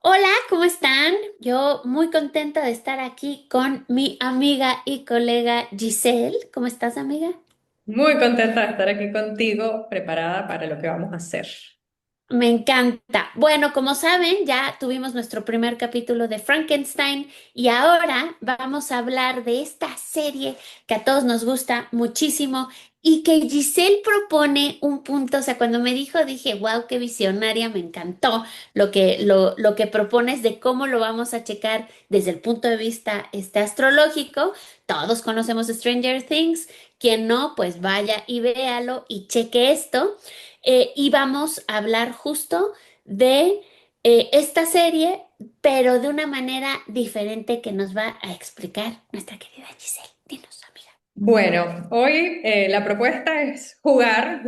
Hola, ¿cómo están? Yo muy contenta de estar aquí con mi amiga y colega Giselle. ¿Cómo estás, amiga? Muy contenta de estar aquí contigo, preparada para lo que vamos a hacer. Me encanta. Bueno, como saben, ya tuvimos nuestro primer capítulo de Frankenstein y ahora vamos a hablar de esta serie que a todos nos gusta muchísimo y que Giselle propone un punto, o sea, cuando me dijo dije, wow, qué visionaria, me encantó lo que propones de cómo lo vamos a checar desde el punto de vista astrológico. Todos conocemos Stranger Things, quien no, pues vaya y véalo y cheque esto. Y vamos a hablar justo de esta serie, pero de una manera diferente que nos va a explicar nuestra querida Giselle. Dinos, amiga. Bueno, hoy la propuesta es jugar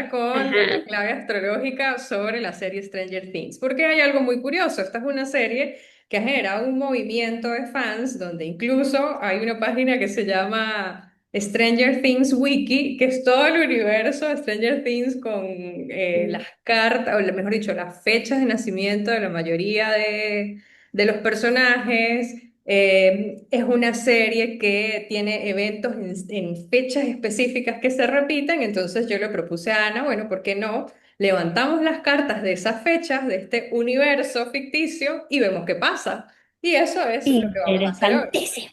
con la Ajá. clave astrológica sobre la serie Stranger Things, porque hay algo muy curioso. Esta es una serie que ha generado un movimiento de fans, donde incluso hay una página que se llama Stranger Things Wiki, que es todo el universo de Stranger Things con las cartas, o mejor dicho, las fechas de nacimiento de la mayoría de los personajes. Es una serie que tiene eventos en fechas específicas que se repiten, entonces yo le propuse a Ana, bueno, ¿por qué no? Levantamos las cartas de esas fechas, de este universo ficticio y vemos qué pasa. Y eso es lo que vamos a hacer hoy. Interesantísimo.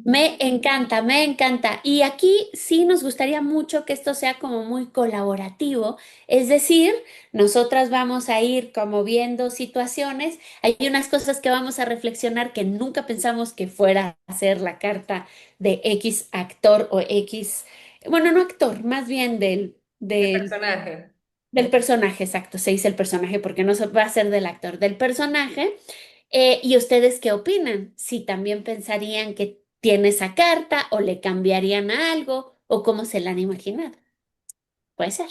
Me encanta, me encanta. Y aquí sí nos gustaría mucho que esto sea como muy colaborativo, es decir, nosotras vamos a ir como viendo situaciones, hay unas cosas que vamos a reflexionar que nunca pensamos que fuera a ser la carta de X actor o X, bueno, no actor, más bien El personaje. del personaje, exacto, se dice el personaje porque no va a ser del actor, del personaje. ¿Y ustedes qué opinan? Si también pensarían que tiene esa carta o le cambiarían a algo o cómo se la han imaginado. Puede ser.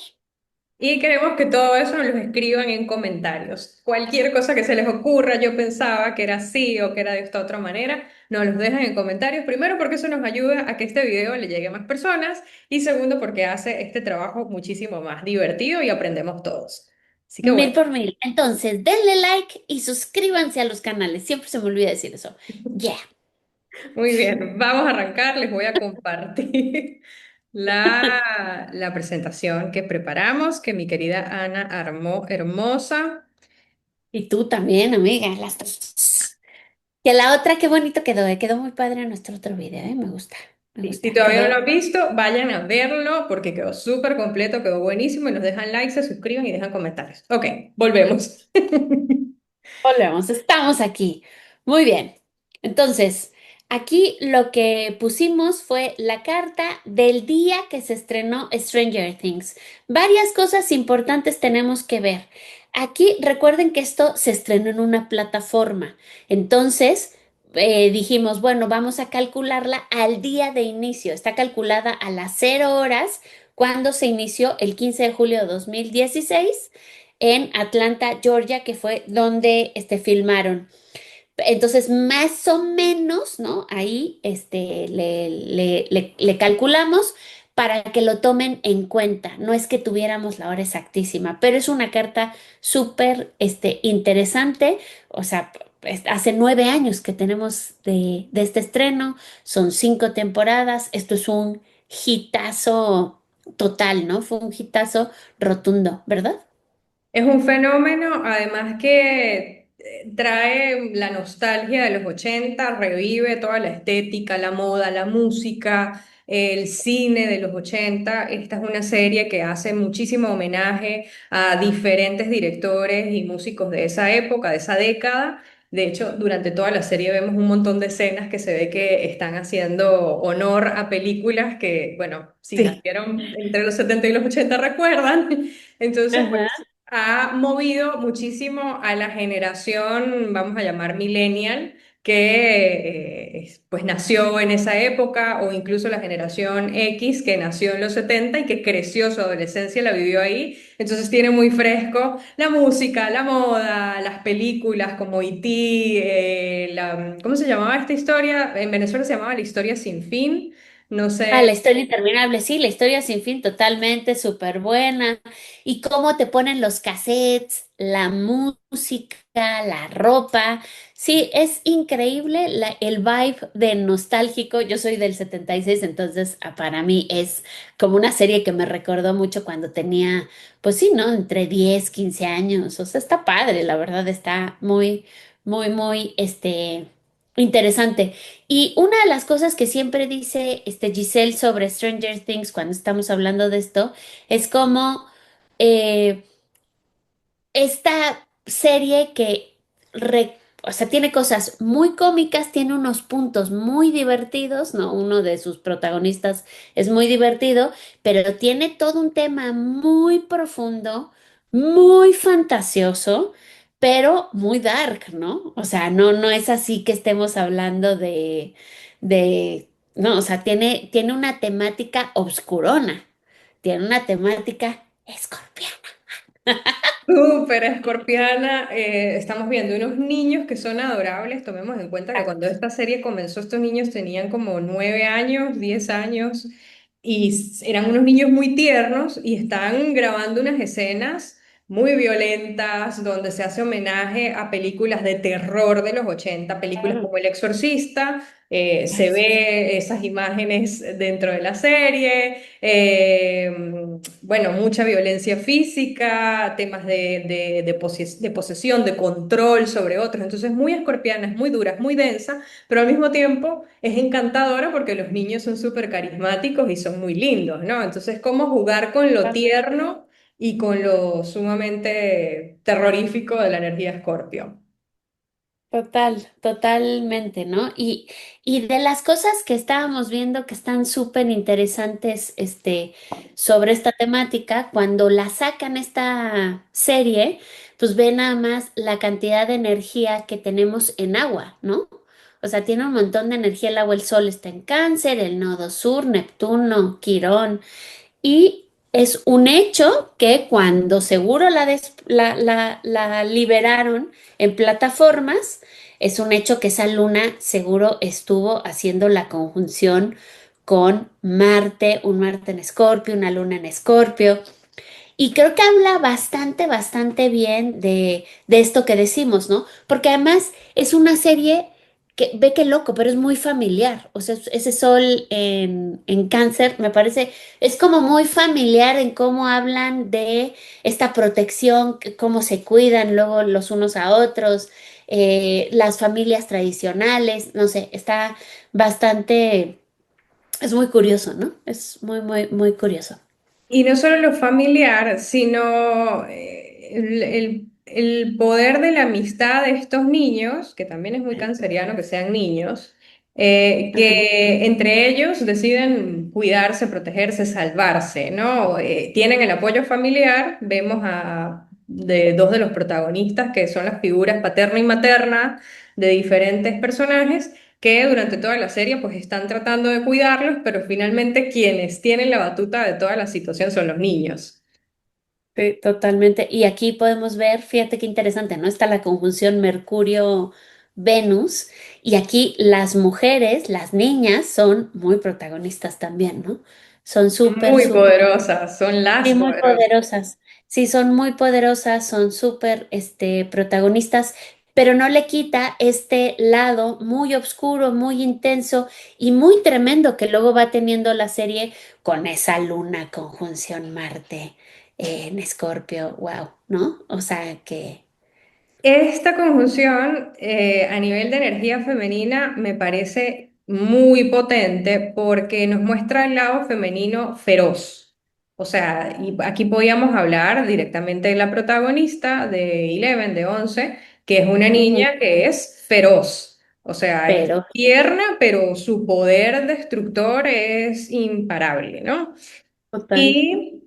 Y queremos que todo eso nos lo escriban en comentarios. Cualquier cosa que se les ocurra, yo pensaba que era así o que era de esta otra manera, nos los dejan en comentarios. Primero, porque eso nos ayuda a que este video le llegue a más personas. Y segundo, porque hace este trabajo muchísimo más divertido y aprendemos todos. Así que Mil bueno, por mil. Entonces, denle like y suscríbanse a los canales. Siempre se me olvida decir eso. Yeah. muy bien, vamos a arrancar. Les voy a compartir la presentación que preparamos, que mi querida Ana armó hermosa. Y tú también, amiga. Las dos. Que la otra, qué bonito quedó. Quedó muy padre nuestro otro video, ¿eh? Me gusta. Me Sí, si gusta. todavía no lo Quedó. han visto, vayan a verlo porque quedó súper completo, quedó buenísimo y nos dejan like, se suscriben y dejan comentarios. Ok, volvemos. Volvemos, estamos aquí. Muy bien. Entonces, aquí lo que pusimos fue la carta del día que se estrenó Stranger Things. Varias cosas importantes tenemos que ver. Aquí recuerden que esto se estrenó en una plataforma. Entonces, dijimos, bueno, vamos a calcularla al día de inicio. Está calculada a las 0 horas cuando se inició el 15 de julio de 2016 en Atlanta, Georgia, que fue donde filmaron. Entonces, más o menos, ¿no? Ahí le calculamos para que lo tomen en cuenta. No es que tuviéramos la hora exactísima, pero es una carta súper interesante. O sea, hace 9 años que tenemos de este estreno, son 5 temporadas. Esto es un hitazo total, ¿no? Fue un hitazo rotundo, ¿verdad? Es un fenómeno, además que trae la nostalgia de los 80, revive toda la estética, la moda, la música, el cine de los 80. Esta es una serie que hace muchísimo homenaje a diferentes directores y músicos de esa época, de esa década. De hecho, durante toda la serie vemos un montón de escenas que se ve que están haciendo honor a películas que, bueno, si Sí. nacieron entre los 70 y los 80 recuerdan. Entonces, Ajá. pues ha movido muchísimo a la generación, vamos a llamar millennial, que pues nació en esa época, o incluso la generación X, que nació en los 70 y que creció su adolescencia, la vivió ahí. Entonces tiene muy fresco la música, la moda, las películas como E.T., ¿cómo se llamaba esta historia? En Venezuela se llamaba La historia sin fin. No Ah, sé. la historia interminable, sí, la historia sin fin, totalmente súper buena. Y cómo te ponen los cassettes, la música, la ropa. Sí, es increíble el vibe de nostálgico. Yo soy del 76, entonces para mí es como una serie que me recordó mucho cuando tenía, pues sí, ¿no? Entre 10, 15 años. O sea, está padre, la verdad, está muy, muy, muy, interesante. Y una de las cosas que siempre dice Giselle sobre Stranger Things cuando estamos hablando de esto es como eh, esta serie o sea, tiene cosas muy cómicas, tiene unos puntos muy divertidos, ¿no? Uno de sus protagonistas es muy divertido, pero tiene todo un tema muy profundo, muy fantasioso, pero muy dark, ¿no? O sea, no es así que estemos hablando no, o sea, tiene una temática obscurona, tiene una temática escorpiana. Súper escorpiana, estamos viendo unos niños que son adorables. Tomemos en cuenta que cuando esta serie comenzó, estos niños tenían como 9 años, 10 años, y eran unos niños muy tiernos y están grabando unas escenas muy violentas donde se hace homenaje a películas de terror de los 80, películas Claro. como El Exorcista. Ay, Se sí, sí. ve esas imágenes dentro de la serie. Bueno, mucha violencia física, temas de posesión, de control sobre otros. Entonces, muy escorpiana, es muy dura, es muy densa, pero al mismo tiempo es encantadora porque los niños son súper carismáticos y son muy lindos, ¿no? Entonces, cómo jugar con lo tierno y con lo sumamente terrorífico de la energía Escorpio. Totalmente, ¿no? Y de las cosas que estábamos viendo que están súper interesantes, sobre esta temática, cuando la sacan esta serie, pues ve nada más la cantidad de energía que tenemos en agua, ¿no? O sea, tiene un montón de energía el agua, el sol está en Cáncer, el nodo sur, Neptuno, Quirón. Y es un hecho que cuando seguro la liberaron en plataformas, es un hecho que esa luna seguro estuvo haciendo la conjunción con Marte, un Marte en Escorpio, una luna en Escorpio. Y creo que habla bastante, bastante bien de esto que decimos, ¿no? Porque además es una serie que, ve qué loco, pero es muy familiar. O sea, ese sol en Cáncer me parece, es como muy familiar en cómo hablan de esta protección, cómo se cuidan luego los unos a otros, las familias tradicionales, no sé, está bastante, es muy curioso, ¿no? Es muy, muy, muy curioso. Y no solo lo familiar, sino el poder de la amistad de estos niños, que también es muy canceriano que sean niños, Ajá. que entre ellos deciden cuidarse, protegerse, salvarse, ¿no? Tienen el apoyo familiar, vemos de dos de los protagonistas, que son las figuras paterna y materna de diferentes personajes que durante toda la serie pues están tratando de cuidarlos, pero finalmente quienes tienen la batuta de toda la situación son los niños. Sí, totalmente. Y aquí podemos ver, fíjate qué interesante, ¿no? Está la conjunción Mercurio-Venus y aquí las mujeres, las niñas, son muy protagonistas también, ¿no? Son súper, Muy súper, poderosas, son sí, las muy poderosas. poderosas. Sí, son muy poderosas, son súper, protagonistas, pero no le quita este lado muy oscuro, muy intenso y muy tremendo que luego va teniendo la serie con esa luna conjunción Marte en Escorpio, wow, ¿no? O sea que Esta conjunción a nivel de energía femenina me parece muy potente porque nos muestra el lado femenino feroz. O sea, y aquí podíamos hablar directamente de la protagonista de Eleven, de 11, que es una ujú, niña que es feroz. O sea, es pero tierna, pero su poder destructor es imparable, ¿no? total, Y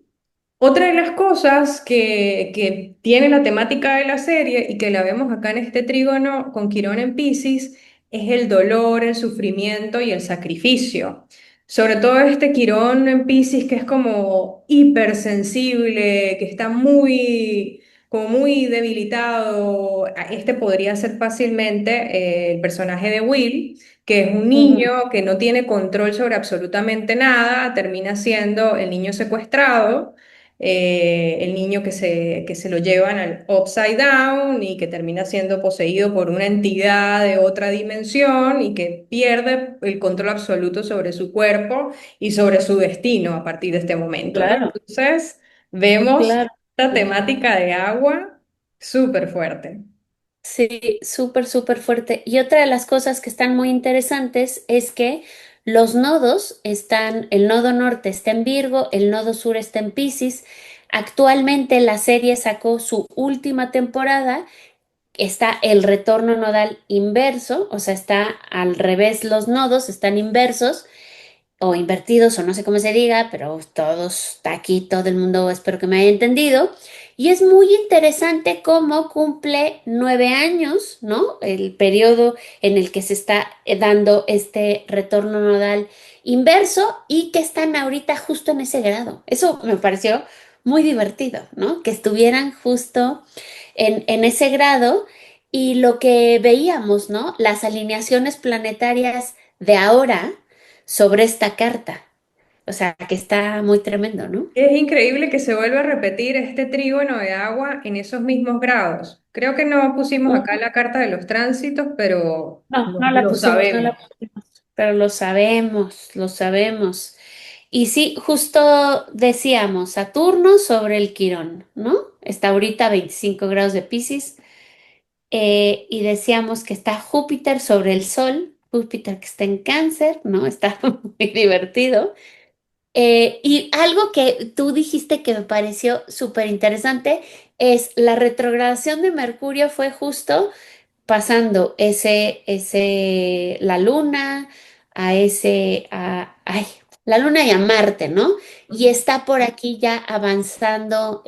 otra de las cosas que tiene la temática de la serie y que la vemos acá en este trígono con Quirón en Piscis es el dolor, el sufrimiento y el sacrificio. Sobre todo este Quirón en Piscis que es como hipersensible, que está muy como muy debilitado. Este podría ser fácilmente el personaje de Will, que es un Ujú. niño que no tiene control sobre absolutamente nada, termina siendo el niño secuestrado, el niño que se lo llevan al Upside Down y que termina siendo poseído por una entidad de otra dimensión y que pierde el control absoluto sobre su cuerpo y sobre su destino a partir de este momento, ¿no? Claro, Entonces, vemos claro. esta temática de agua súper fuerte. Sí, súper, súper fuerte. Y otra de las cosas que están muy interesantes es que los nodos están, el nodo norte está en Virgo, el nodo sur está en Piscis. Actualmente la serie sacó su última temporada, está el retorno nodal inverso, o sea, está al revés los nodos, están inversos o invertidos o no sé cómo se diga, pero todos aquí, todo el mundo espero que me haya entendido. Y es muy interesante cómo cumple 9 años, ¿no? El periodo en el que se está dando este retorno nodal inverso y que están ahorita justo en ese grado. Eso me pareció muy divertido, ¿no? Que estuvieran justo en ese grado y lo que veíamos, ¿no? Las alineaciones planetarias de ahora sobre esta carta. O sea, que está muy tremendo, ¿no? Es increíble que se vuelva a repetir este trígono de agua en esos mismos grados. Creo que no pusimos acá Ujú. la carta de los tránsitos, pero No, no la lo pusimos, no la sabemos. pusimos, pero lo sabemos, lo sabemos. Y sí, justo decíamos, Saturno sobre el Quirón, ¿no? Está ahorita a 25 grados de Piscis, y decíamos que está Júpiter sobre el Sol, Júpiter que está en Cáncer, ¿no? Está muy divertido. Y algo que tú dijiste que me pareció súper interesante es la retrogradación de Mercurio fue justo pasando la Luna ay, la Luna y a Marte, ¿no? Y está por aquí ya avanzando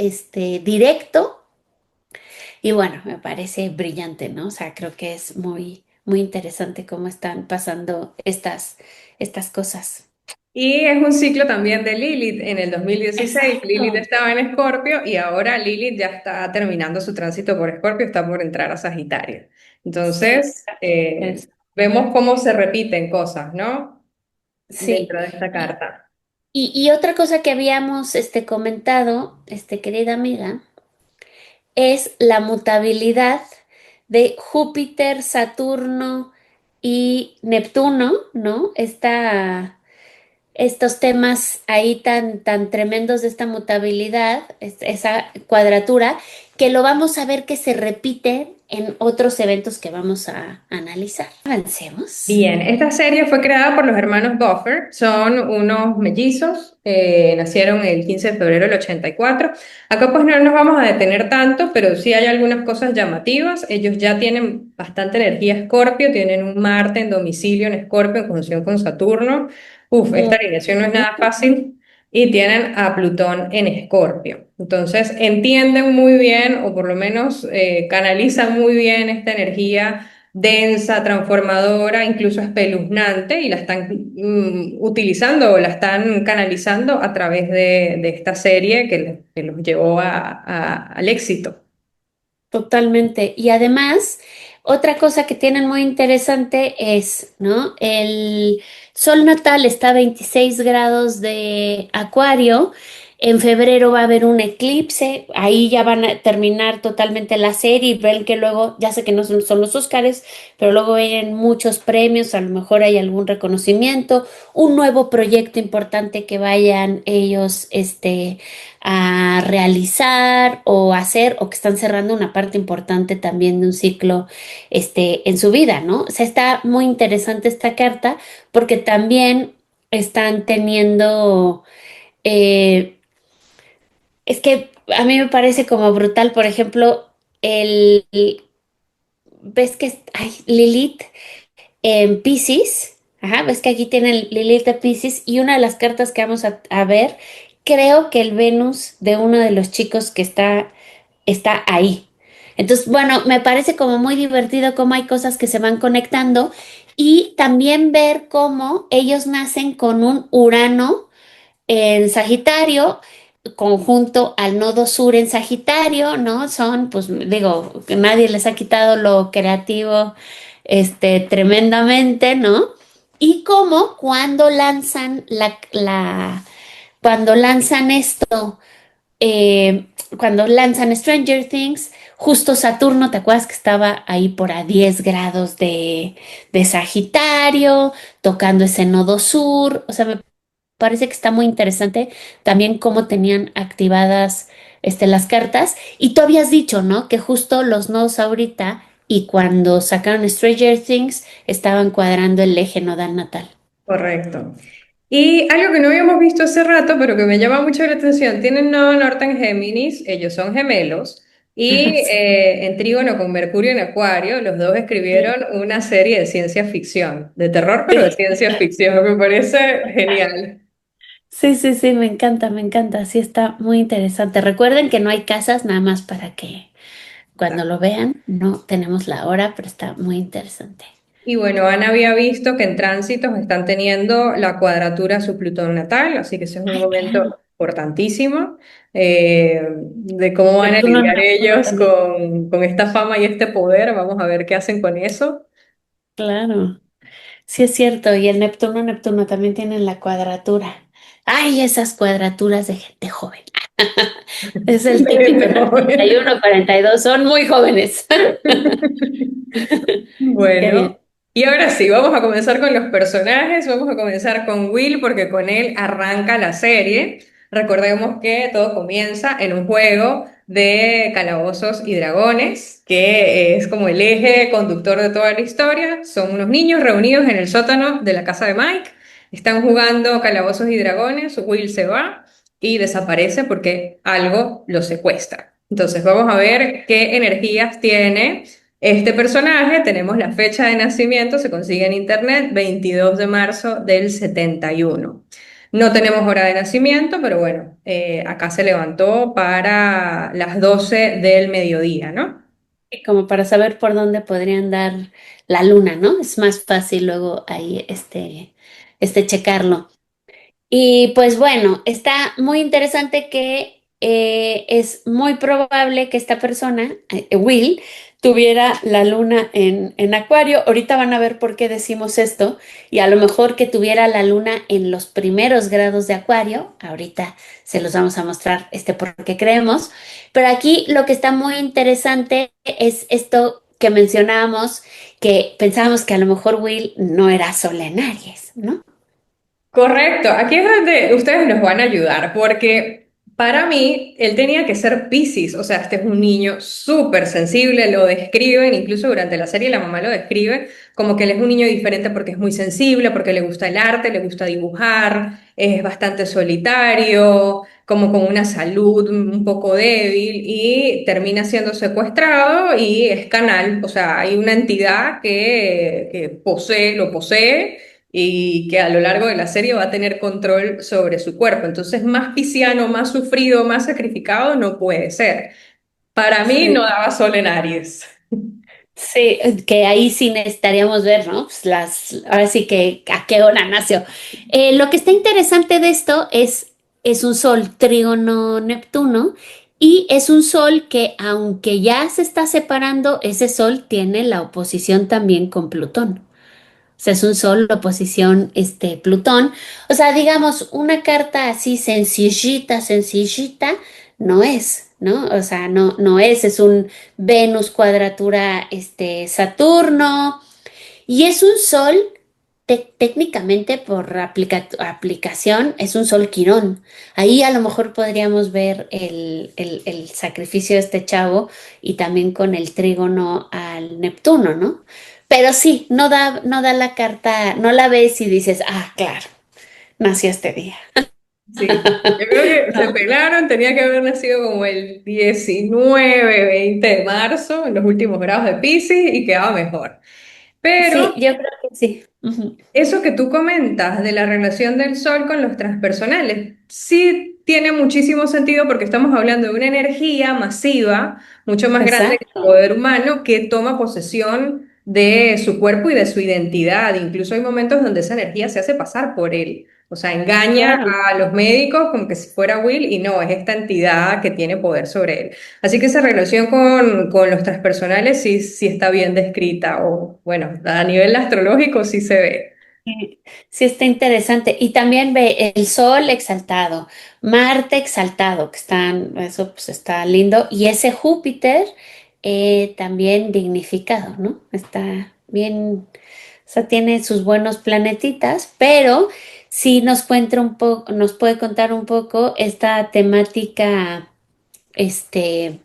directo. Y bueno, me parece brillante, ¿no? O sea, creo que es muy, muy interesante cómo están pasando estas cosas. Y es un ciclo también de Lilith. En el 2016 Lilith Exacto. estaba en Escorpio y ahora Lilith ya está terminando su tránsito por Escorpio, está por entrar a Sagitario. Sí, Entonces, es- vemos cómo se repiten cosas, ¿no? sí. Dentro de esta carta. Y otra cosa que habíamos comentado, querida amiga, es la mutabilidad de Júpiter, Saturno y Neptuno, ¿no? Estos temas ahí tan tremendos de esta mutabilidad, esa cuadratura, que lo vamos a ver que se repite en otros eventos que vamos a analizar. Avancemos. Bien, esta serie fue creada por los hermanos Buffer, son unos mellizos, nacieron el 15 de febrero del 84. Acá pues no nos vamos a detener tanto, pero sí hay algunas cosas llamativas. Ellos ya tienen bastante energía Escorpio, tienen un Marte en domicilio en Escorpio en conjunción con Saturno. Uf, esta alineación no es nada fácil. Y tienen a Plutón en Escorpio. Entonces entienden muy bien, o por lo menos canalizan muy bien esta energía densa, transformadora, incluso espeluznante, y la están utilizando o la están canalizando a través de esta serie que los llevó al éxito. Totalmente. Y además, otra cosa que tienen muy interesante es, ¿no? El sol natal está a 26 grados de Acuario. En febrero va a haber un eclipse. Ahí ya van a terminar totalmente la serie y ven que luego, ya sé que no son los Óscares, pero luego vienen muchos premios, a lo mejor hay algún reconocimiento, un nuevo proyecto importante que vayan ellos, a realizar o hacer o que están cerrando una parte importante también de un ciclo en su vida, ¿no? O sea, está muy interesante esta carta porque también están teniendo, eh, es que a mí me parece como brutal, por ejemplo, ves que hay Lilith en Pisces, ajá, ves que aquí tiene el Lilith de Pisces y una de las cartas que vamos a ver, creo que el Venus de uno de los chicos que está ahí. Entonces, bueno, me parece como muy divertido cómo hay cosas que se van conectando y también ver cómo ellos nacen con un Urano en Sagitario, conjunto al nodo sur en Sagitario, ¿no? Son, pues digo, que nadie les ha quitado lo creativo, tremendamente, ¿no? Y como cuando lanzan cuando lanzan esto, cuando lanzan Stranger Things, justo Saturno, ¿te acuerdas que estaba ahí por a 10 grados de Sagitario, tocando ese nodo sur? O sea, me parece que está muy interesante también cómo tenían activadas las cartas. Y tú habías dicho, ¿no? Que justo los nodos ahorita y cuando sacaron Stranger Things estaban cuadrando el eje nodal natal. Correcto. Y algo que no habíamos visto hace rato, pero que me llama mucho la atención, tienen nodo norte en Géminis, ellos son gemelos, y en trígono con Mercurio en Acuario, los dos Sí, escribieron una serie de ciencia ficción, de terror, pero de sí, ciencia ficción, me parece genial. sí, sí, sí, me encanta, sí está muy interesante. Recuerden que no hay casas nada más para que cuando lo vean, no tenemos la hora, pero está muy interesante. Y bueno, Ana había visto que en tránsitos están teniendo la cuadratura a su Plutón natal, así que ese es un Ay, momento claro. importantísimo de cómo van a Neptuno, lidiar Neptuno ellos también. con esta fama y este poder. Vamos a ver qué hacen con eso. Claro. Sí, es cierto, y el Neptuno, Neptuno también tienen la cuadratura. Ay, esas cuadraturas de gente joven. Es el De típico, gente ¿no? joven. 41, 42, son muy jóvenes. Qué bien. Bueno, y ahora sí, vamos a comenzar con los personajes. Vamos a comenzar con Will porque con él arranca la serie. Recordemos que todo comienza en un juego de calabozos y dragones, que es como el eje conductor de toda la historia. Son unos niños reunidos en el sótano de la casa de Mike. Están jugando calabozos y dragones. Will se va y desaparece porque algo lo secuestra. Entonces vamos a ver qué energías tiene este personaje. Tenemos la fecha de nacimiento, se consigue en internet, 22 de marzo del 71. No tenemos hora de nacimiento, pero bueno, acá se levantó para las 12 del mediodía, ¿no? Y como para saber por dónde podrían dar la luna, ¿no? Es más fácil luego ahí checarlo. Y pues bueno, está muy interesante que es muy probable que esta persona, Will, tuviera la luna en Acuario. Ahorita van a ver por qué decimos esto. Y a lo mejor que tuviera la luna en los primeros grados de Acuario. Ahorita se los vamos a mostrar por qué creemos. Pero aquí lo que está muy interesante es esto que mencionábamos, que pensábamos que a lo mejor Will no era Sol en Aries, ¿no? Correcto, aquí es donde ustedes nos van a ayudar, porque para mí él tenía que ser Piscis, o sea, este es un niño súper sensible, lo describen, incluso durante la serie la mamá lo describe como que él es un niño diferente porque es muy sensible, porque le gusta el arte, le gusta dibujar, es bastante solitario, como con una salud un poco débil y termina siendo secuestrado y es canal, o sea, hay una entidad que posee, lo posee y que a lo largo de la serie va a tener control sobre su cuerpo. Entonces, más pisciano, más sufrido, más sacrificado no puede ser. Para mí no Sí. daba sol en Aries. Sí, que ahí sí necesitaríamos ver, ¿no? Pues ahora sí que a qué hora nació. Lo que está interesante de esto es un sol trígono Neptuno y es un sol que aunque ya se está separando, ese sol tiene la oposición también con Plutón. O sea, es un sol, oposición, Plutón. O sea, digamos, una carta así sencillita, sencillita, no es, ¿no? O sea, no es un Venus cuadratura, Saturno. Y es un sol, técnicamente por aplicación, es un sol Quirón. Ahí a lo mejor podríamos ver el sacrificio de este chavo y también con el trígono al Neptuno, ¿no? Pero sí, no da la carta, no la ves y dices, ah, claro, nació este día, Sí, yo creo que se ¿no? pelaron, tenía que haber nacido como el 19, 20 de marzo, en los últimos grados de Piscis y quedaba mejor. Pero Sí, yo creo que sí. Ujú. eso que tú comentas de la relación del Sol con los transpersonales, sí tiene muchísimo sentido porque estamos hablando de una energía masiva, mucho más grande que el Exacto. poder humano, que toma posesión. de su cuerpo y de su identidad. Incluso hay momentos donde esa energía se hace pasar por él. O sea, engaña Claro. a los médicos como que si fuera Will y no, es esta entidad que tiene poder sobre él. Así que esa relación con los transpersonales sí, sí está bien descrita, o bueno, a nivel astrológico sí se ve. Sí, sí está interesante. Y también ve el Sol exaltado, Marte exaltado, que están, eso pues está lindo, y ese Júpiter también dignificado, ¿no? Está bien, o sea, tiene sus buenos planetitas, pero sí nos cuenta un poco, nos puede contar un poco esta temática, este,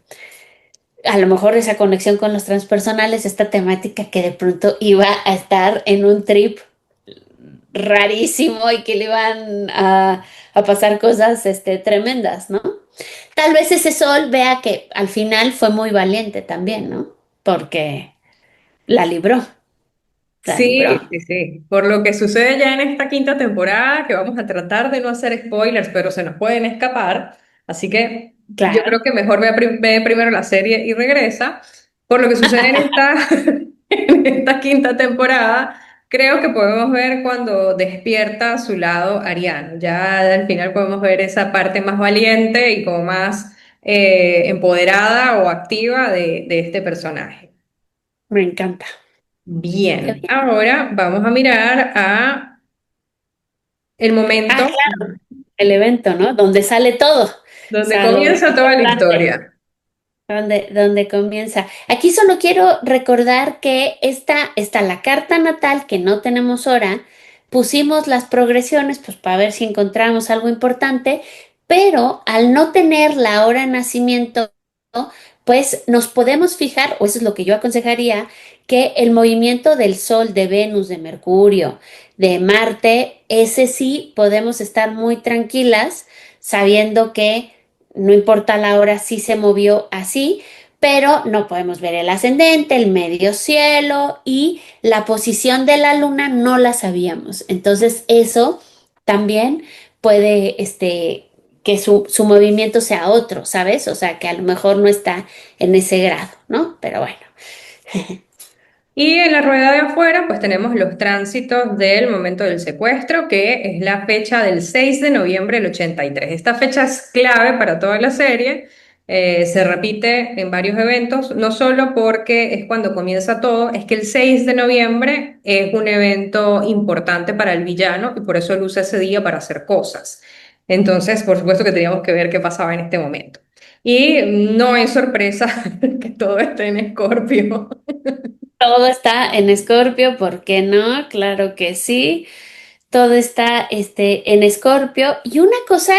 a lo mejor esa conexión con los transpersonales, esta temática que de pronto iba a estar en un trip rarísimo y que le iban a pasar cosas tremendas, ¿no? Tal vez ese sol vea que al final fue muy valiente también, ¿no? Porque la libró, la libró. Sí, sí, sí. Por lo que sucede ya en esta quinta temporada, que vamos a tratar de no hacer spoilers, pero se nos pueden escapar. Así que yo creo Claro. que mejor ve primero la serie y regresa. Por lo que sucede en en esta quinta temporada, creo que podemos ver cuando despierta su lado ariano. Ya al final podemos ver esa parte más valiente y como más empoderada o activa de este personaje. Me encanta. Qué Bien, bien. ahora vamos a mirar a el Ah, momento claro, el evento, ¿no? Donde sale todo. O donde sea, lo comienza toda la importante. historia. Donde comienza. Aquí solo quiero recordar que está la carta natal, que no tenemos hora. Pusimos las progresiones, pues para ver si encontramos algo importante, pero al no tener la hora de nacimiento, pues nos podemos fijar, o eso es lo que yo aconsejaría, que el movimiento del Sol, de Venus, de Mercurio, de Marte, ese sí podemos estar muy tranquilas sabiendo que no importa la hora, sí se movió así, pero no podemos ver el ascendente, el medio cielo y la posición de la luna no la sabíamos. Entonces eso también puede, que su movimiento sea otro, ¿sabes? O sea, que a lo mejor no está en ese grado, ¿no? Pero bueno. Y en la rueda de afuera, pues tenemos los tránsitos del momento del secuestro, que es la fecha del 6 de noviembre del 83. Esta fecha es clave para toda la serie. Se repite en varios eventos, no solo porque es cuando comienza todo, es que el 6 de noviembre es un evento importante para el villano y por eso él usa ese día para hacer cosas. Entonces, por supuesto que teníamos que ver qué pasaba en este momento. Y no es sorpresa que todo esté en Escorpio. Todo está en Escorpio, ¿por qué no? Claro que sí. Todo está en Escorpio. Y una cosa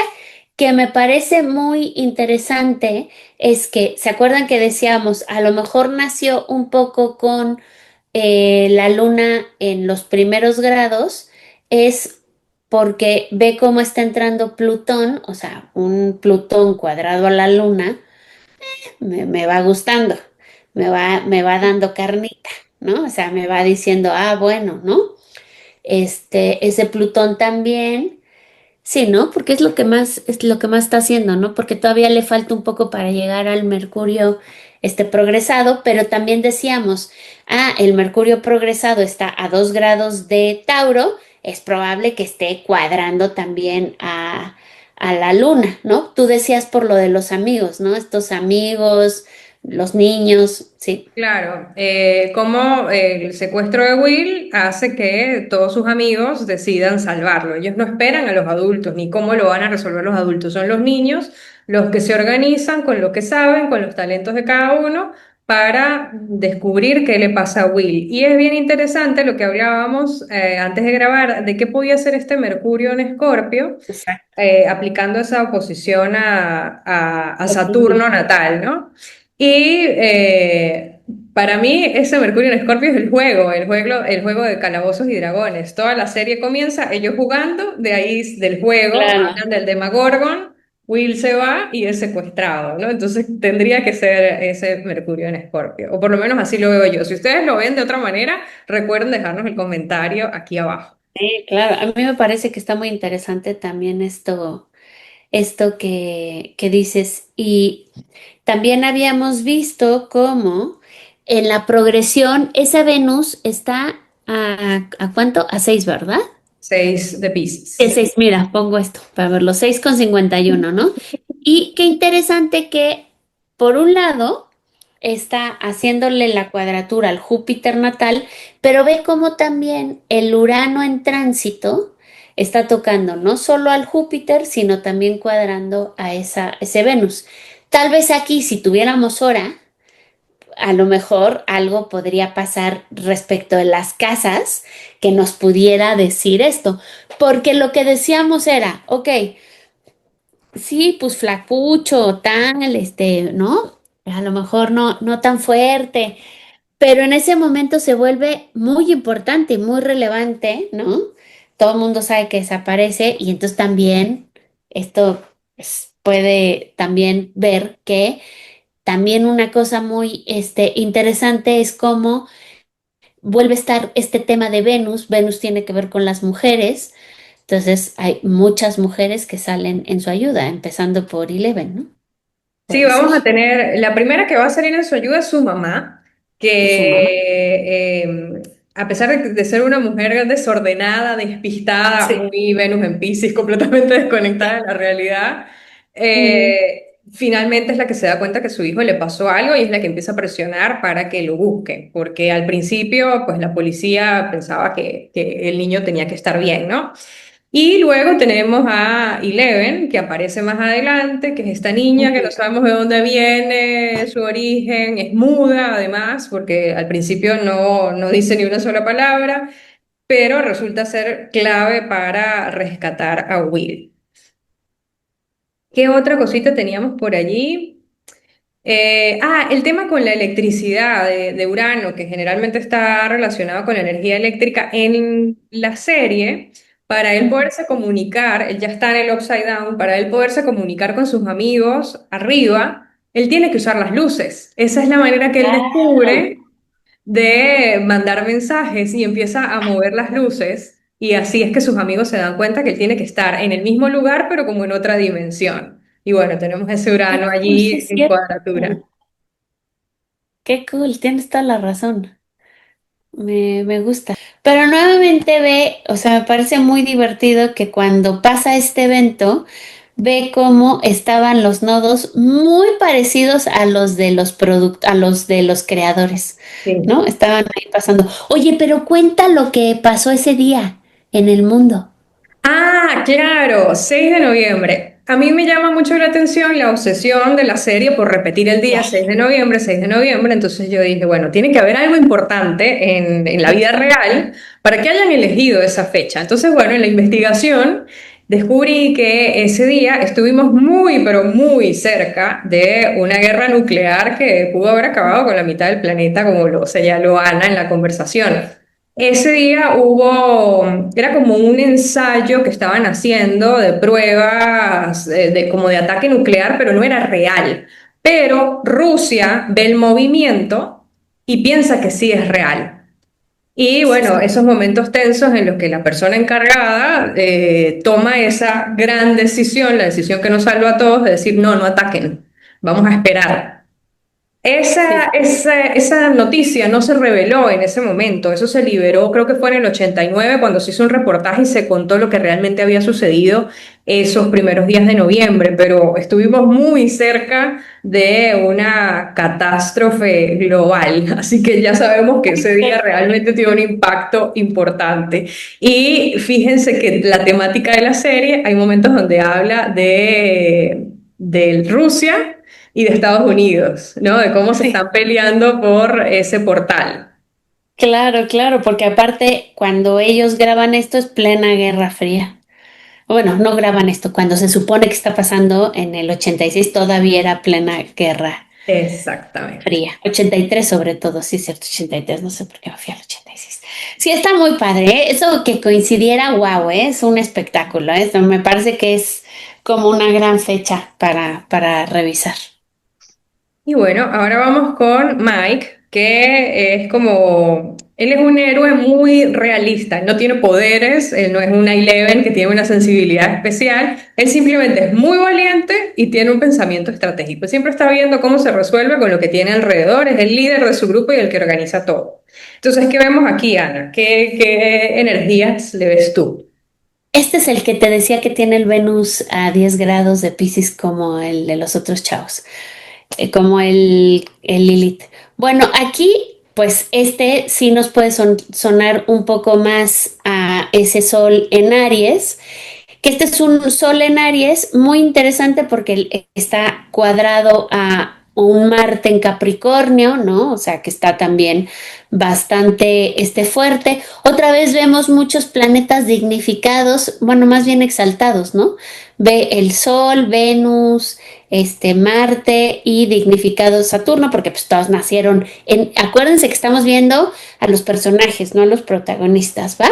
que me parece muy interesante es que, ¿se acuerdan que decíamos, a lo mejor nació un poco con la luna en los primeros grados? Es porque ve cómo está entrando Plutón, o sea, un Plutón cuadrado a la luna, me va gustando, me va dando carnita, ¿no? O sea, me va diciendo, ah, bueno, ¿no? Ese Plutón también, sí, ¿no? Porque es lo que más está haciendo, ¿no? Porque todavía le falta un poco para llegar al Mercurio, progresado, pero también decíamos, ah, el Mercurio progresado está a 2 grados de Tauro, es probable que esté cuadrando también a la Luna, ¿no? Tú decías por lo de los amigos, ¿no? Estos amigos, los niños, sí, Claro, como el secuestro de Will hace que todos sus amigos decidan salvarlo. Ellos no esperan a los adultos, ni cómo lo van a resolver los adultos. Son los niños los que se organizan con lo que saben, con los talentos de cada uno, para descubrir qué le pasa a Will. Y es bien interesante lo que hablábamos antes de grabar, de qué podía hacer este Mercurio en Escorpio, exacto. aplicando esa oposición a Totalmente. Saturno natal, ¿no? Y para mí ese Mercurio en Escorpio es el juego de calabozos y dragones. Toda la serie comienza ellos jugando, de ahí del juego, Claro. hablan del Demagorgon, Will se va y es secuestrado, ¿no? Entonces tendría que ser ese Mercurio en Escorpio, o por lo menos así lo veo yo. Si ustedes lo ven de otra manera, recuerden dejarnos el comentario aquí abajo. Sí, claro, a mí me parece que está muy interesante también esto que dices. Y también habíamos visto cómo en la progresión, esa Venus está ¿a cuánto? A 6, ¿verdad? 6 de De Pisces. 6, mira, pongo esto para verlo, 6,51, ¿no? Y qué interesante que, por un lado, está haciéndole la cuadratura al Júpiter natal, pero ve cómo también el Urano en tránsito está tocando no solo al Júpiter, sino también cuadrando a ese Venus. Tal vez aquí, si tuviéramos hora, a lo mejor algo podría pasar respecto de las casas que nos pudiera decir esto, porque lo que decíamos era, ok, sí, pues flacucho, tal, ¿no? A lo mejor no tan fuerte, pero en ese momento se vuelve muy importante, muy relevante, ¿no? Todo el mundo sabe que desaparece y entonces también esto pues, puede también ver que también una cosa muy interesante es cómo vuelve a estar este tema de Venus. Venus tiene que ver con las mujeres. Entonces hay muchas mujeres que salen en su ayuda, empezando por Eleven, ¿no? Sí, Puede ser. vamos a tener, la primera que va a salir en su ayuda es su mamá, Es su mamá. que a pesar de ser una mujer desordenada, despistada, Sí. muy Venus en Piscis, completamente desconectada de la realidad, Mm, finalmente es la que se da cuenta que a su hijo le pasó algo y es la que empieza a presionar para que lo busque, porque al principio pues la policía pensaba que el niño tenía que estar bien, ¿no? Y luego tenemos a Eleven, que aparece más adelante, que es esta niña que no ujú. sabemos de dónde viene, su origen, es muda además, porque al principio no dice ni una sola palabra, pero resulta ser clave para rescatar a Will. ¿Qué otra cosita teníamos por allí? El tema con la electricidad de Urano, que generalmente está relacionado con la energía eléctrica en la serie, para él Ujú. poderse comunicar, él ya está en el Upside Down, para él poderse comunicar con sus amigos arriba, él tiene que usar las luces. Esa es la manera que él Claro. descubre de mandar mensajes y empieza a mover las luces. Y así es que sus amigos se dan cuenta que él tiene que estar en el mismo lugar, pero como en otra dimensión. Y bueno, tenemos ese Qué Urano cool, sí allí es en cierto. cuadratura. Qué cool, tienes toda la razón. Me gusta. Pero nuevamente ve, o sea, me parece muy divertido que cuando pasa este evento, ve cómo estaban los nodos muy parecidos a los de a los de los creadores, Sí. ¿no? Estaban ahí pasando. Oye, pero cuenta lo que pasó ese día en el mundo. Ah, claro, 6 de noviembre. A mí me llama mucho la atención la obsesión de la serie por repetir el día Ya. 6 de noviembre, 6 de noviembre. Entonces yo dije, bueno, tiene que haber algo importante en la vida real para que hayan elegido esa fecha. Entonces, bueno, en la investigación descubrí que ese día estuvimos muy, pero muy cerca de una guerra nuclear que pudo haber acabado con la mitad del planeta, como lo señaló Ana en la conversación. Ese día era como un ensayo que estaban haciendo de pruebas como de ataque nuclear, pero no era real. Pero Rusia ve el movimiento y piensa que sí es real. Y Sí, bueno, sí. esos momentos tensos en los que la persona encargada toma esa gran decisión, la decisión que nos salva a todos, de decir, no ataquen, vamos a esperar. Sí. Esa noticia no se reveló en ese momento, eso se liberó, creo que fue en el 89 cuando se hizo un reportaje y se contó lo que realmente había sucedido esos primeros días de noviembre, pero estuvimos muy cerca de una catástrofe global, así que ya sabemos que ese día Qué cool. realmente tiene un impacto importante. Y fíjense que la temática de la serie, hay momentos donde habla de Rusia y de Estados Unidos, ¿no? De cómo se Sí. están peleando por ese portal. Claro, claro, porque aparte, cuando ellos graban esto es plena Guerra Fría. Bueno, no graban esto, cuando se supone que está pasando en el 86 todavía era plena Guerra Exactamente. Fría. 83 sobre todo, sí es cierto, 83, no sé por qué me fui al 86. Sí, está muy padre, ¿eh? Eso que coincidiera, wow, ¿eh? Es un espectáculo, ¿eh? Esto me parece que es como una gran fecha para revisar. Y bueno, ahora vamos con Mike, que es como Él es un héroe muy realista, él no tiene poderes, él no es una Eleven que tiene una sensibilidad especial, él simplemente es muy valiente y tiene un pensamiento estratégico. Siempre está viendo cómo se resuelve con lo que tiene alrededor, es el líder de su grupo y el que organiza todo. Entonces, ¿qué vemos aquí, Ana? ¿Qué energías le ves tú? Este es el que te decía que tiene el Venus a 10 grados de Piscis como el de los otros chavos, como el Lilith. Bueno, aquí, pues este sí nos puede sonar un poco más a ese sol en Aries, que este es un sol en Aries muy interesante porque está cuadrado a un Marte en Capricornio, ¿no? O sea, que está también bastante fuerte. Otra vez vemos muchos planetas dignificados, bueno, más bien exaltados, ¿no? Ve el Sol, Venus, Marte y dignificado Saturno, porque pues todos nacieron acuérdense que estamos viendo a los personajes, no a los protagonistas, ¿va?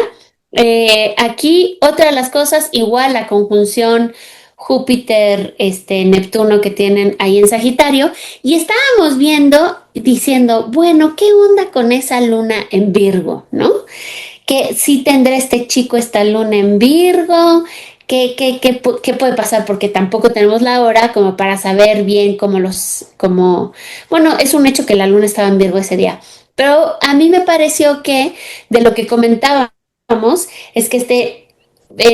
Aquí otra de las cosas, igual la conjunción Júpiter, Neptuno que tienen ahí en Sagitario, y estábamos viendo, diciendo, bueno, ¿qué onda con esa luna en Virgo, no? Que sí tendrá este chico esta luna en Virgo, ¿qué puede pasar? Porque tampoco tenemos la hora como para saber bien bueno, es un hecho que la luna estaba en Virgo ese día, pero a mí me pareció que de lo que comentábamos es que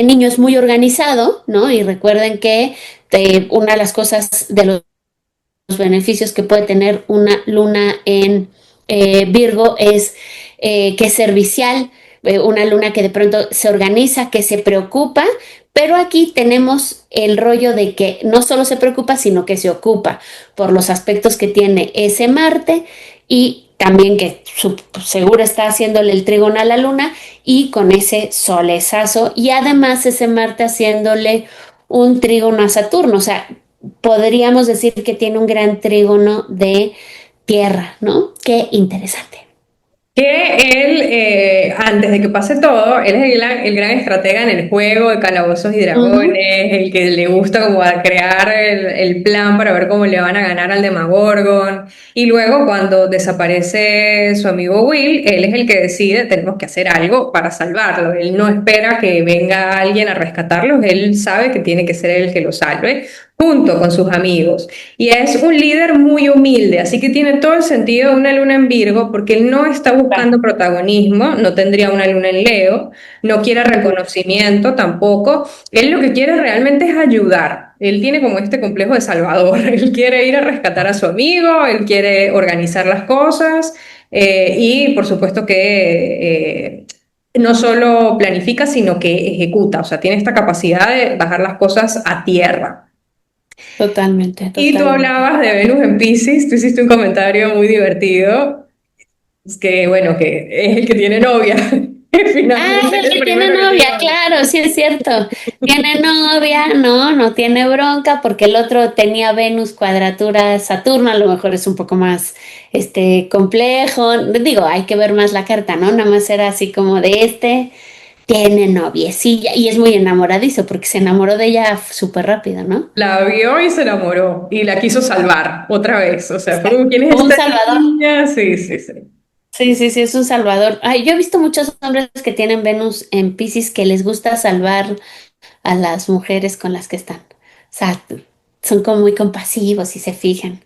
niño es muy organizado, ¿no? Y recuerden que una de las cosas de los beneficios que puede tener una luna en Virgo es que es servicial, una luna que de pronto se organiza, que se preocupa, pero aquí tenemos el rollo de que no solo se preocupa, sino que se ocupa por los aspectos que tiene ese Marte y también que seguro está haciéndole el trígono a la luna y con ese solezazo y además ese Marte haciéndole un trígono a Saturno, o sea, podríamos decir que tiene un gran trígono de tierra, ¿no? Qué interesante. Que él, antes de que pase todo, él es el gran estratega en el juego de calabozos y Ujú. dragones, el que le gusta como a crear el plan para ver cómo le van a ganar al Demogorgon. Y luego cuando desaparece su amigo Will, él es el que decide, tenemos que hacer algo para salvarlo. Él no espera que venga alguien a rescatarlos, él sabe que tiene que ser él el que lo salve, junto con sus amigos. Y es un líder muy humilde, así que tiene todo el sentido de una luna en Virgo, porque él no está Va. buscando protagonismo, no tendría una luna en Leo, no quiere Ujú. reconocimiento tampoco. Él lo que quiere realmente es ayudar. Él tiene como este complejo de Salvador. Él quiere ir a rescatar a su amigo, él quiere organizar las cosas y por supuesto que no solo planifica, sino que ejecuta. O sea, tiene esta capacidad de bajar las cosas a tierra. Totalmente, Y tú totalmente. hablabas de Venus en Piscis, tú hiciste un comentario muy divertido, es que bueno, que es el que tiene novia, Ah, finalmente es es el el que tiene primero que tiene novia, novia. claro, sí es cierto. Tiene novia, no, no tiene bronca porque el otro tenía Venus cuadratura Saturno, a lo mejor es un poco más complejo. Digo, hay que ver más la carta, ¿no? Nada más era así como de tiene noviecilla y es muy enamoradizo porque se enamoró de ella súper rápido, ¿no? La vio y se enamoró y la quiso salvar otra vez, o sea, fue como, ¿quién es Como un esta salvador. niña? Sí, sí, sí. Sí, sí, sí, es un salvador. Ay, yo he visto muchos hombres que tienen Venus en Piscis que les gusta salvar a las mujeres con las que están. O sea, son como muy compasivos y se fijan.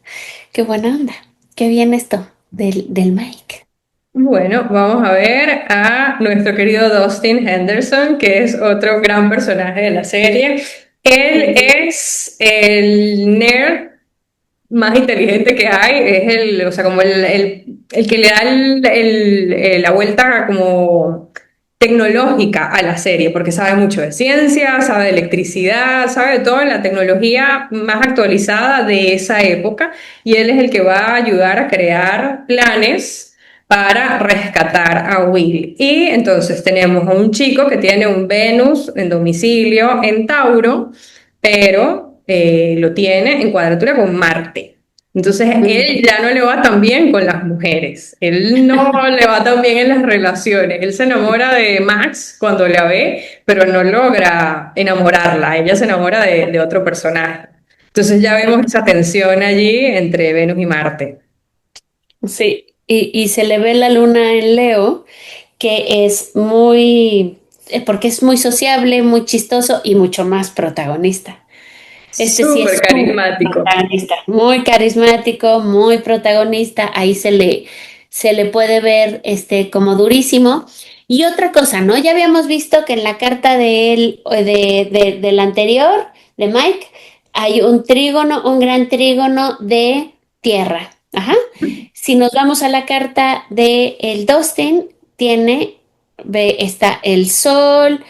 Qué buena onda. Qué bien esto del Mike. Bueno, vamos a ver a nuestro querido Dustin Henderson, que es otro gran personaje de la serie. Él Ujú. es el nerd más inteligente que hay, es o sea, como el que le da la vuelta como tecnológica a la serie, porque sabe mucho de ciencia, sabe de electricidad, sabe de toda la tecnología más actualizada de esa época, y él es el que va a ayudar a crear planes para rescatar a Will. Y entonces tenemos a un chico que tiene un Venus en domicilio en Tauro, pero lo tiene en cuadratura con Marte. Entonces, él Ujú. ya no le va tan bien con las mujeres, él no le va tan bien en las relaciones, él se enamora de Max cuando la ve, pero no logra enamorarla, ella se enamora de otro personaje. Entonces ya vemos esa tensión allí entre Venus y Marte. Sí. y se le ve la luna en Leo, que es porque es muy sociable, muy chistoso y mucho más protagonista. Este sí Súper es súper carismático. protagonista, muy carismático, muy protagonista. Ahí se le puede ver como durísimo. Y otra cosa, ¿no? Ya habíamos visto que en la carta de él, del anterior, de Mike, hay un trígono, un gran trígono de tierra. Ajá. Si nos vamos a la carta de el Dustin, está el Sol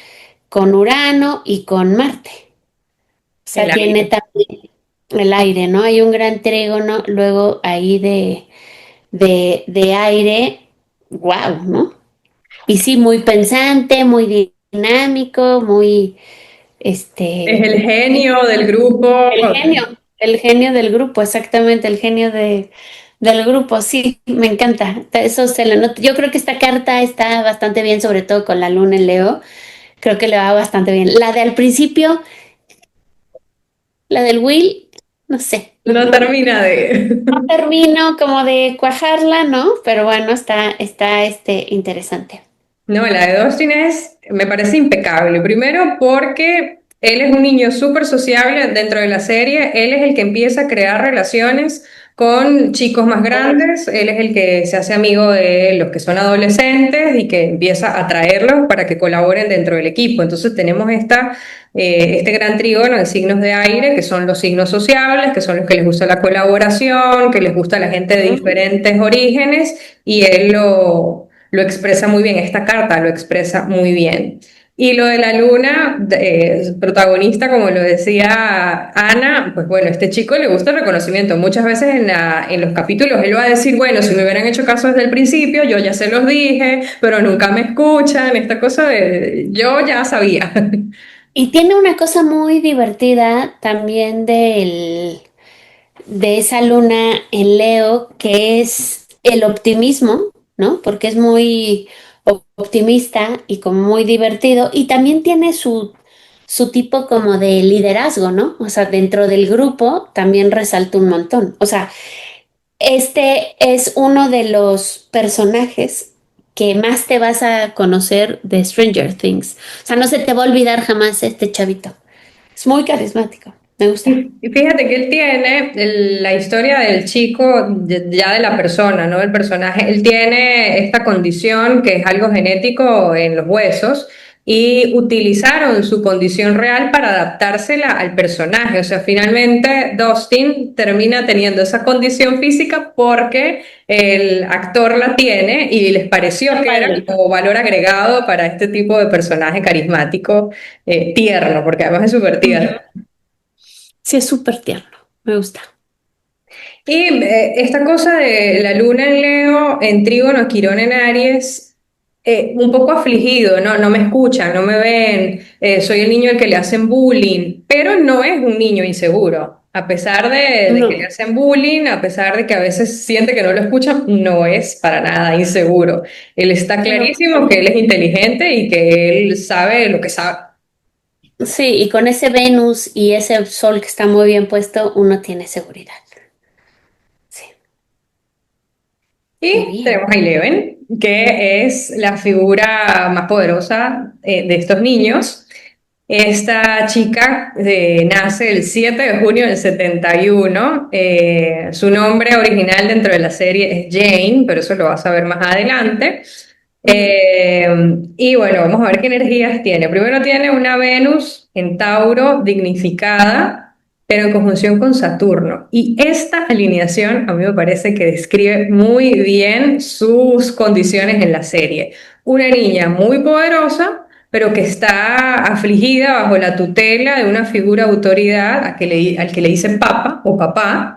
con Urano y con Marte. O El sea, tiene aire. también el aire, ¿no? Hay un gran trígono luego ahí de aire, wow, ¿no? Y sí, muy pensante, muy dinámico, Es el este, genio del grupo. el genio del grupo, exactamente, el genio del grupo, sí, me encanta. Eso se le nota. Yo creo que esta carta está bastante bien, sobre todo con la luna en Leo. Creo que le va bastante bien. La de al principio, la del Will, no sé, No termina de... no termino como de cuajarla, ¿no? Pero bueno, está interesante. No, la de Dustin me parece impecable. Primero porque él es un niño súper sociable dentro de la serie. Él es el que empieza a crear relaciones con chicos más grandes. Él es el que se hace amigo de los que son adolescentes y que empieza a atraerlos para que colaboren dentro del equipo. Entonces tenemos este gran trígono de signos de aire, que son los signos sociables, que son los que les gusta la colaboración, que les gusta la gente de Ujú. diferentes orígenes, y él lo expresa muy bien, esta carta lo expresa muy bien. Y lo de la luna, protagonista, como lo decía Ana, pues bueno, este chico le gusta el reconocimiento. Muchas veces en los capítulos él va a decir, bueno, si me hubieran hecho caso desde el principio, yo ya se los dije, pero nunca me escuchan, esta cosa de yo ya sabía. Y tiene una cosa muy divertida también de esa luna en Leo, que es el optimismo, ¿no? Porque es muy optimista y como muy divertido. Y también tiene su tipo como de liderazgo, ¿no? O sea, dentro del grupo también resalta un montón. O sea, este es uno de los personajes que más te vas a conocer de Stranger Things. O sea, no se te va a olvidar jamás este chavito. Es muy carismático. Me gusta. Y fíjate que él tiene la historia del chico, ya de la persona, ¿no? El personaje, él tiene esta condición que es algo genético en los huesos y utilizaron su condición real para adaptársela al personaje. O sea, finalmente Dustin termina teniendo esa condición física porque el actor la tiene y les pareció Qué que era padre. como valor agregado para este tipo de personaje carismático, tierno, porque además es súper tierno. Ujú. Sí, es súper tierno. Me gusta. Y esta cosa de la luna en Leo, en Trígono, Quirón en Aries, un poco afligido, ¿no? No me escuchan, no me ven, soy el niño al que le hacen bullying, pero no es un niño inseguro. A pesar de que le No, hacen bullying, a pesar de que a veces siente que no lo escuchan, no es para nada inseguro. Él está no. clarísimo que él es inteligente y que él sabe lo que sabe. Sí, y con ese Venus y ese Sol que está muy bien puesto, uno tiene seguridad. Sí, muy Y bien. tenemos a Eleven, que es la figura más poderosa de estos niños. Esta chica nace el 7 de junio del 71. Su nombre original dentro de la serie es Jane, pero eso lo vas a ver más adelante. Ujú. Eh, y bueno, vamos a ver qué energías tiene. Primero tiene una Venus en Tauro dignificada, pero en conjunción con Saturno. Y esta alineación a mí me parece que describe muy bien sus condiciones en la serie. Una niña muy poderosa, pero que está afligida bajo la tutela de una figura de autoridad al que le dicen papa o papá,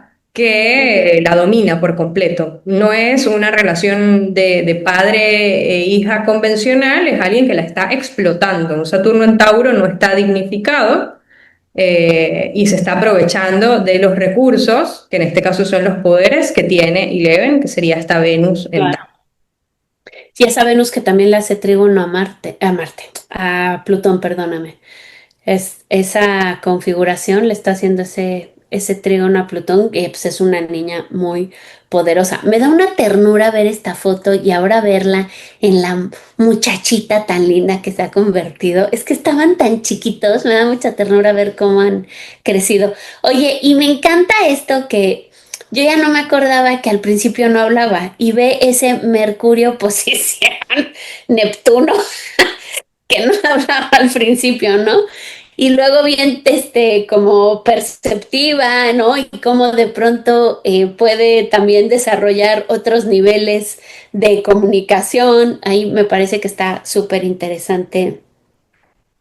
Ujú. que la domina por completo. No es una relación de padre e hija convencional, es alguien que la está explotando. Un Saturno en Tauro no está dignificado, y se está aprovechando de los recursos, que en este caso son los poderes que tiene Eleven, que sería esta Venus en Tauro. Claro. Y esa Venus que también le hace trígono a Plutón, perdóname. Esa configuración le está haciendo ese trígono a Plutón, que pues es una niña muy poderosa. Me da una ternura ver esta foto y ahora verla en la muchachita tan linda que se ha convertido. Es que estaban tan chiquitos, me da mucha ternura ver cómo han crecido. Oye, y me encanta esto que yo ya no me acordaba que al principio no hablaba y ve ese Mercurio posición Neptuno que no hablaba al principio, ¿no? Y luego bien, como perceptiva, ¿no? Y cómo de pronto puede también desarrollar otros niveles de comunicación. Ahí me parece que está súper interesante,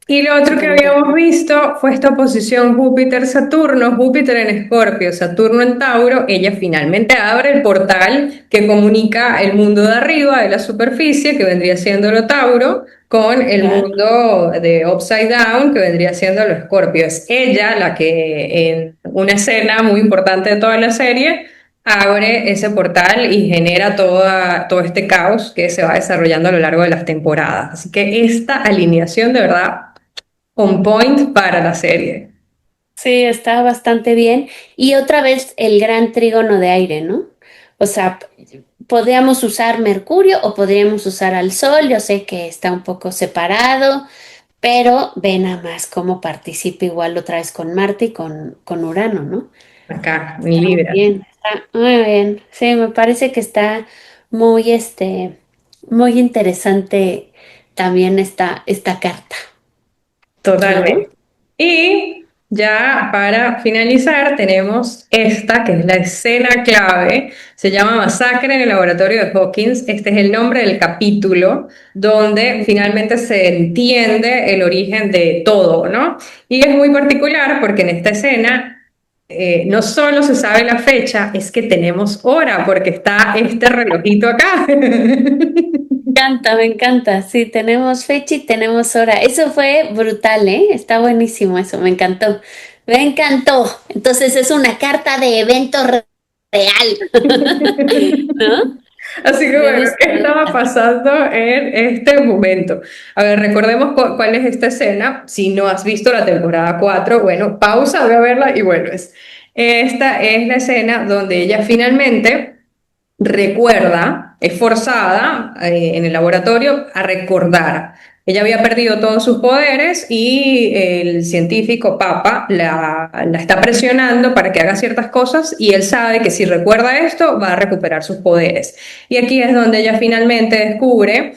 Y lo otro que súper interesante. habíamos visto fue esta oposición Júpiter-Saturno, Júpiter en Escorpio, Saturno en Tauro. Ella finalmente abre el portal que comunica el mundo de arriba, de la superficie, que vendría siendo lo Tauro, con el Claro. mundo de Upside Down, que vendría siendo lo Escorpio. Es ella la que en una escena muy importante de toda la serie abre ese portal y genera todo este caos que se va desarrollando a lo largo de las temporadas. Así que esta alineación de verdad on point para la serie. Sí, está bastante bien. Y otra vez el gran trígono de aire, ¿no? O sea, podríamos usar Mercurio o podríamos usar al Sol. Yo sé que está un poco separado, pero ve nada más cómo participa igual otra vez con Marte y con Urano, ¿no? Acá, en Está muy Libra. bien, está muy bien. Sí, me parece que está muy, muy interesante también esta carta, ¿no? Totalmente. Y ya para finalizar tenemos esta, que es la escena clave. Se llama Masacre en el laboratorio de Hawkins. Este es el nombre del capítulo donde finalmente se entiende el origen de todo, ¿no? Y es muy particular porque en esta escena no solo se sabe la fecha, es que tenemos hora porque está este relojito acá. Me encanta. Sí, tenemos fecha y tenemos hora. Eso fue brutal, ¿eh? Está buenísimo eso, me encantó. Me encantó. Entonces es una carta de evento real, ¿no? Así que Me bueno, gusta, ¿qué me estaba gusta. pasando en este momento? A ver, recordemos cuál es esta escena. Si no has visto la temporada 4, bueno, pausa, ve a verla y vuelves. Esta es la escena donde ella finalmente recuerda, es forzada en el laboratorio a recordar. Ella había perdido todos sus poderes y el científico Papa la está presionando para que haga ciertas cosas y él sabe que si recuerda esto va a recuperar sus poderes. Y aquí es donde ella finalmente descubre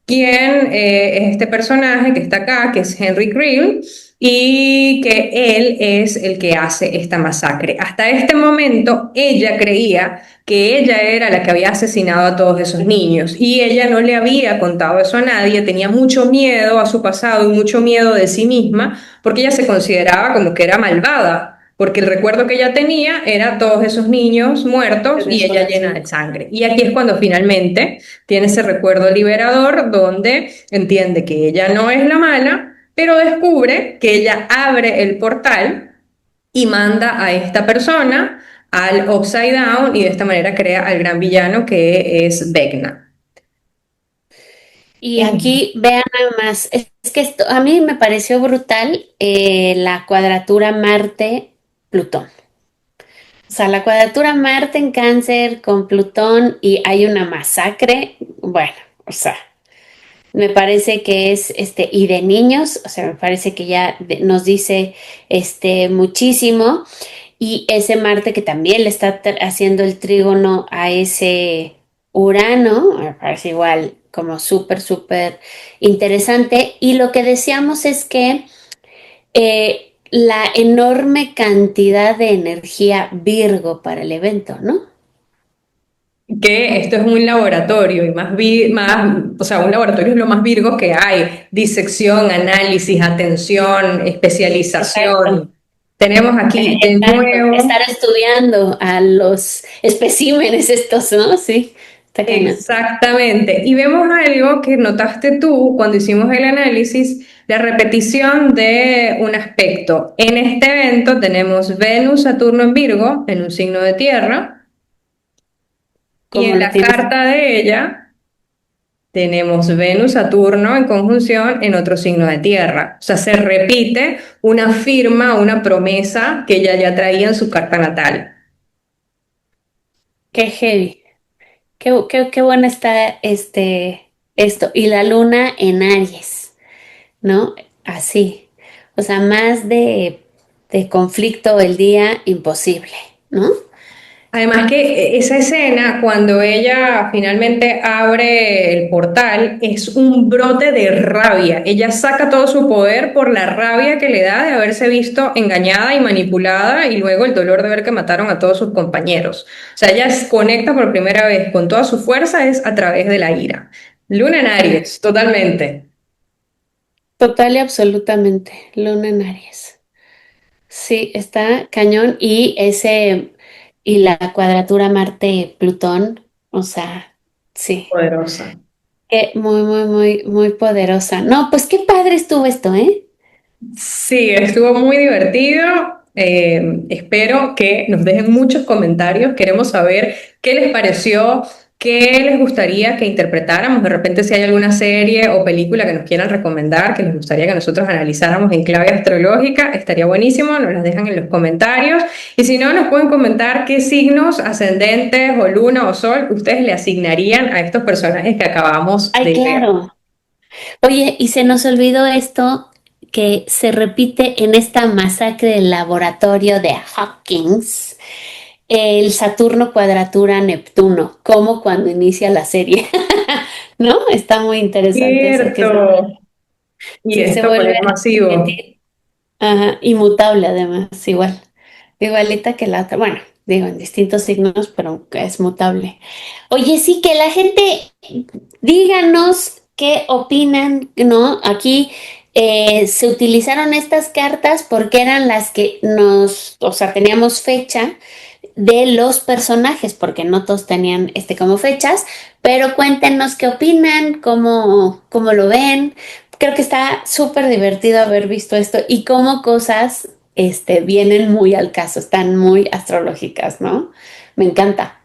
quién es este personaje que está acá, que es Henry Creel, y que él es el que hace esta masacre. Hasta este momento ella creía que ella era la que había asesinado a todos esos niños y ella no le había contado eso a nadie, tenía mucho miedo a su pasado y mucho miedo de sí misma porque ella se consideraba como que era malvada. Porque el recuerdo que ella tenía era todos esos niños muertos y ella llena de sangre. Y aquí es cuando finalmente tiene ese recuerdo liberador donde entiende que ella no es la mala, pero descubre que ella abre el portal y manda a esta persona al Upside Down y de esta manera crea al gran villano que es Vecna. Y Y aquí vean nada más, es que esto a mí me pareció brutal la cuadratura Marte-Plutón. O sea, la cuadratura Marte en Cáncer con Plutón y hay una masacre. Bueno, o sea, me parece que es y de niños, o sea, me parece que ya nos dice muchísimo. Y ese Marte que también le está haciendo el trígono a ese Urano, me parece igual como súper, súper interesante. Y lo que decíamos es que la enorme cantidad de energía Virgo para el evento, ¿no? que esto es un laboratorio y o sea, un laboratorio es lo más virgo que hay. Disección, análisis, atención, Exacto. especialización. Tenemos aquí de Exacto. nuevo. Estar estudiando a los especímenes estos, ¿no? Sí, está cañón. Exactamente. Y vemos algo que notaste tú cuando hicimos el análisis, la repetición de un aspecto. En este evento tenemos Venus, Saturno en Virgo, en un signo de tierra, y Como en lo la tienes. carta de ella tenemos Venus-Saturno en conjunción en otro signo de tierra. O sea, se repite una firma, una promesa que ella ya traía en su carta natal. Qué heavy. Qué buena está esto. Y la luna en Aries, ¿no? Así. O sea, más de conflicto el día imposible, ¿no? Además que esa escena, cuando ella finalmente abre el portal, es un brote de rabia. Ella saca todo su poder por la rabia que le da de haberse visto engañada y manipulada y luego el dolor de ver que mataron a todos sus compañeros. O sea, ella conecta por primera vez con toda su fuerza es a través de la ira. Luna en Aries, totalmente. Total y absolutamente. Luna en Aries. Sí, está cañón. Y la cuadratura Marte-Plutón, o sea, sí. Poderosa. Muy, muy, muy, muy poderosa. No, pues qué padre estuvo esto, ¿eh? Sí, estuvo muy divertido. Espero que nos dejen muchos comentarios. Queremos saber qué les pareció, qué les gustaría que interpretáramos. De repente, si hay alguna serie o película que nos quieran recomendar, que les gustaría que nosotros analizáramos en clave astrológica, estaría buenísimo. Nos las dejan en los comentarios. Y si no, nos pueden comentar qué signos ascendentes o luna o sol ustedes le asignarían a estos personajes que acabamos Ay, de ver. claro. Oye, y se nos olvidó esto que se repite en esta masacre del laboratorio de Hawkins, el Saturno cuadratura Neptuno, como cuando inicia la serie, ¿no? Está muy interesante eso, Cierto. Y sí se esto pues vuelve es a masivo. repetir. Ajá, inmutable además, igual, igualita que la otra. Bueno, digo, en distintos signos, pero es mutable. Oye, sí, que la gente díganos qué opinan, ¿no? Aquí se utilizaron estas cartas porque eran las que o sea, teníamos fecha de los personajes, porque no todos tenían como fechas, pero cuéntenos qué opinan, cómo lo ven. Creo que está súper divertido haber visto esto y cómo cosas vienen muy al caso, están muy astrológicas, ¿no? Me encanta.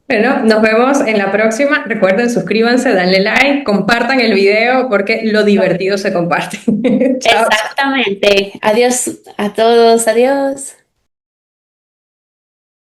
Bueno, nos vemos en la próxima. Recuerden, suscríbanse, denle like, compartan el video porque lo divertido se comparte. Chao. Exactamente. Adiós a todos, adiós.